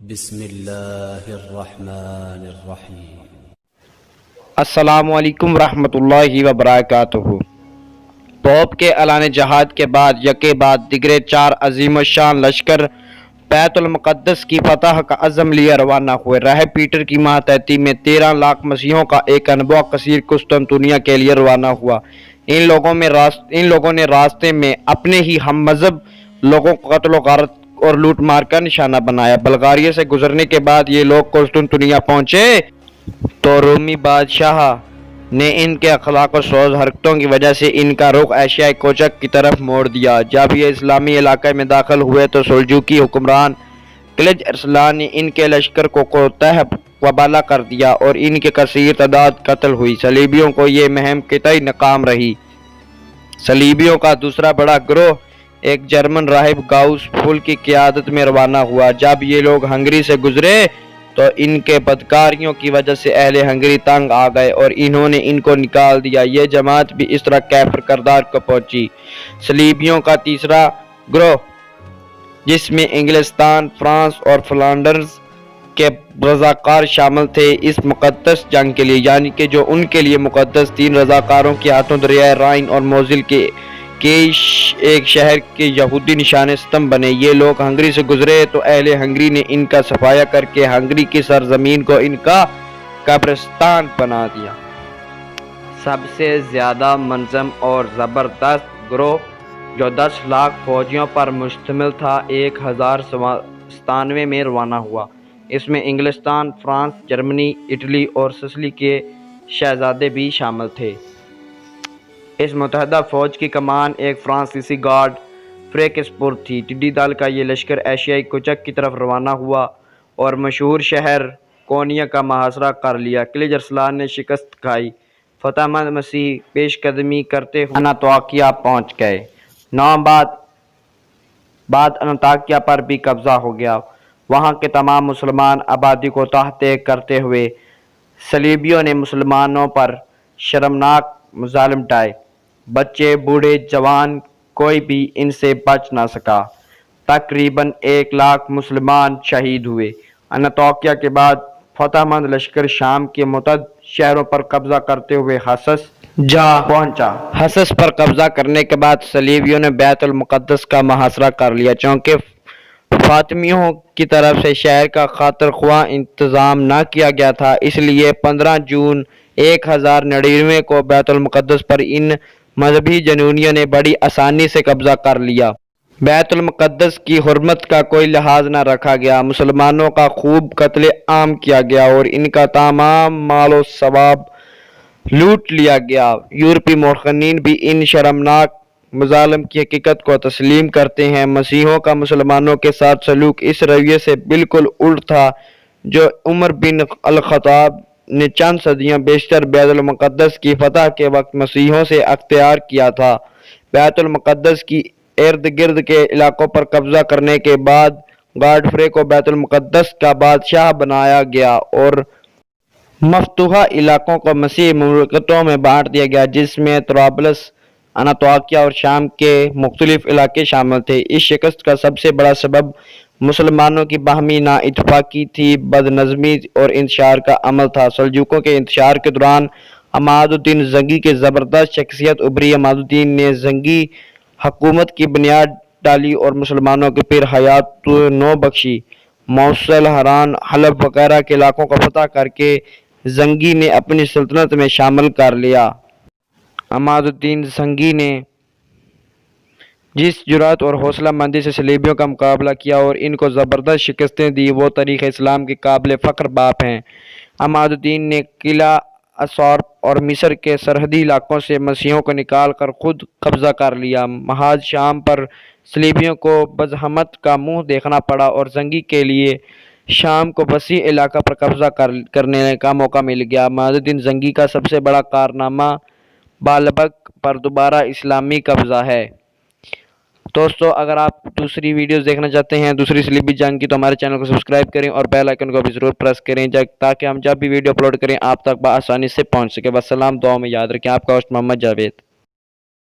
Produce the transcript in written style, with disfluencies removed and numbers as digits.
بسم اللہ الرحمن الرحیم۔ السلام علیکم ورحمۃ اللہ وبرکاتہ۔ پوپ کے اعلان جہاد کے بعد یکے بعد دیگرے 4 عظیم الشان لشکر بیت المقدس کی فتح کا عزم لیے روانہ ہوئے۔ راہ پیٹر کی ماتحتی میں 13 لاکھ مسیحیوں کا ایک انبوہ کثیر قسطنطنیہ کے لیے روانہ ہوا۔ ان لوگوں نے راستے میں اپنے ہی ہم مذہب لوگوں کو قتل و غارت اور لوٹ مار کا نشانہ بنایا۔ بلغاریہ سے گزرنے کے بعد یہ لوگ قسطنطنیہ پہنچے تو رومی بادشاہ نے ان کے اخلاق و سوز حرکتوں کی وجہ سے ان کا رخ ایشیائی کوچک کی طرف موڑ دیا۔ جب یہ اسلامی علاقے میں داخل ہوئے تو سلجوقی حکمران قلج ارسلان نے ان کے لشکر کو کوتاہ وبالا کر دیا اور ان کے کثیر تعداد قتل ہوئی۔ صلیبیوں کو یہ مہم قطعی ناکام رہی۔ صلیبیوں کا دوسرا بڑا گروہ ایک جرمن راہب گاؤس پھول کی قیادت میں روانہ ہوا۔ جب یہ لوگ ہنگری سے گزرے تو ان کے بدکاریوں کی وجہ سے اہل ہنگری تنگ آ گئے اور انہوں نے ان کو نکال دیا۔ یہ جماعت بھی اس طرح کیفر کردار کو پہنچی۔ صلیبیوں کا تیسرا گروہ جس میں انگلستان، فرانس اور فلانڈرز کے رضاکار شامل تھے اس مقدس جنگ کے لیے، یعنی کہ جو ان کے لیے مقدس 3 رضاکاروں کے ہاتھوں دریائے رائن اور موزل کے ایک شہر کے یہودی نشان ستم بنے۔ یہ لوگ ہنگری سے گزرے تو اہل ہنگری نے ان کا صفایا کر کے ہنگری کی سرزمین کو ان کا قبرستان بنا دیا۔ سب سے زیادہ منظم اور زبردست گروہ جو 10 لاکھ فوجیوں پر مشتمل تھا 1097 میں روانہ ہوا۔ اس میں انگلستان، فرانس، جرمنی، اٹلی اور سسلی کے شہزادے بھی شامل تھے۔ اس متحدہ فوج کی کمان ایک فرانسیسی گارڈ فریکسپور تھی۔ ٹڈی دل کا یہ لشکر ایشیائی کوچک کی طرف روانہ ہوا اور مشہور شہر کونیا کا محاصرہ کر لیا۔ قلج ارسلان نے شکست کھائی۔ فتح مند مسیح پیش قدمی کرتے ہوئے انطاکیہ پہنچ گئے۔ 9 بعد انطاکیہ پر بھی قبضہ ہو گیا۔ وہاں کے تمام مسلمان آبادی کو تحت کرتے ہوئے صلیبیوں نے مسلمانوں پر شرمناک مظالم ڈھائے۔ بچے، بوڑھے، جوان کوئی بھی ان سے بچ نہ سکا۔ تقریباً 1 لاکھ مسلمان شہید ہوئے۔ انطاکیہ کے بعد فتح مند لشکر شام کے متعدد شہروں پر قبضہ کرتے ہوئے حسس جا پہنچا۔ حسس پر قبضہ کرنے کے بعد صلیبیوں نے بیت المقدس کا محاصرہ کر لیا۔ چونکہ فاطمیوں کی طرف سے شہر کا خاطر خواہ انتظام نہ کیا گیا تھا، اس لیے 15 جون 1099 کو بیت المقدس پر ان مذہبی جنونیوں نے بڑی آسانی سے قبضہ کر لیا۔ بیت المقدس کی حرمت کا کوئی لحاظ نہ رکھا گیا۔ مسلمانوں کا خوب قتل عام کیا گیا اور ان کا تمام مال و ثواب لوٹ لیا گیا۔ یورپی مورخین بھی ان شرمناک مظالم کی حقیقت کو تسلیم کرتے ہیں۔ مسیحیوں کا مسلمانوں کے ساتھ سلوک اس رویے سے بالکل الٹ تھا جو عمر بن الخطاب نے چند صدیوں بیشتر بیت المقدس کی فتح کے وقت مسیحیوں سے اختیار کیا تھا۔ بیت المقدس کی ارد گرد کے علاقوں پر قبضہ کرنے کے بعد گاڈفرے کو بیت المقدس کا بادشاہ بنایا گیا اور مفتوحہ علاقوں کو مسیحی مملکتوں میں بانٹ دیا گیا، جس میں طرابلس، انطاکیہ اور شام کے مختلف علاقے شامل تھے۔ اس شکست کا سب سے بڑا سبب مسلمانوں کی باہمی نا اتفاقی تھی، بد نظمی اور انتشار کا عمل تھا۔ سلجوقیوں کے انتشار کے دوران عماد الدین زنگی کی زبردست شخصیت ابھری۔ عماد الدین نے زنگی حکومت کی بنیاد ڈالی اور مسلمانوں کی پھر حیات نو بخشی۔ موصل، حران، حلب وغیرہ کے علاقوں کو فتح کر کے زنگی نے اپنی سلطنت میں شامل کر لیا۔ عماد الدین زنگی نے جس جرأت اور حوصلہ مندی سے صلیبیوں کا مقابلہ کیا اور ان کو زبردست شکستیں دی وہ تاریخ اسلام کے قابل فخر باب ہیں۔ عماد الدین نے قلعہ اسوارپ اور مصر کے سرحدی علاقوں سے مسیحیوں کو نکال کر خود قبضہ کر لیا۔ محاذ شام پر صلیبیوں کو بزحمت کا منہ دیکھنا پڑا اور زنگی کے لیے شام کو وسیع علاقہ پر قبضہ کرنے کا موقع مل گیا۔ عماد الدین زنگی کا سب سے بڑا کارنامہ بالبک پر دوبارہ اسلامی قبضہ ہے۔ دوستو، اگر آپ دوسری ویڈیوز دیکھنا چاہتے ہیں دوسری صلیبی جنگ کی تو ہمارے چینل کو سبسکرائب کریں اور بیل آئیکن کو بھی ضرور پریس کریں تاکہ ہم جب بھی ویڈیو اپلوڈ کریں آپ تک بآسانی سے پہنچ سکے۔ والسلام، دعاؤں میں یاد رکھیں۔ آپ کا ہوسٹ محمد جاوید۔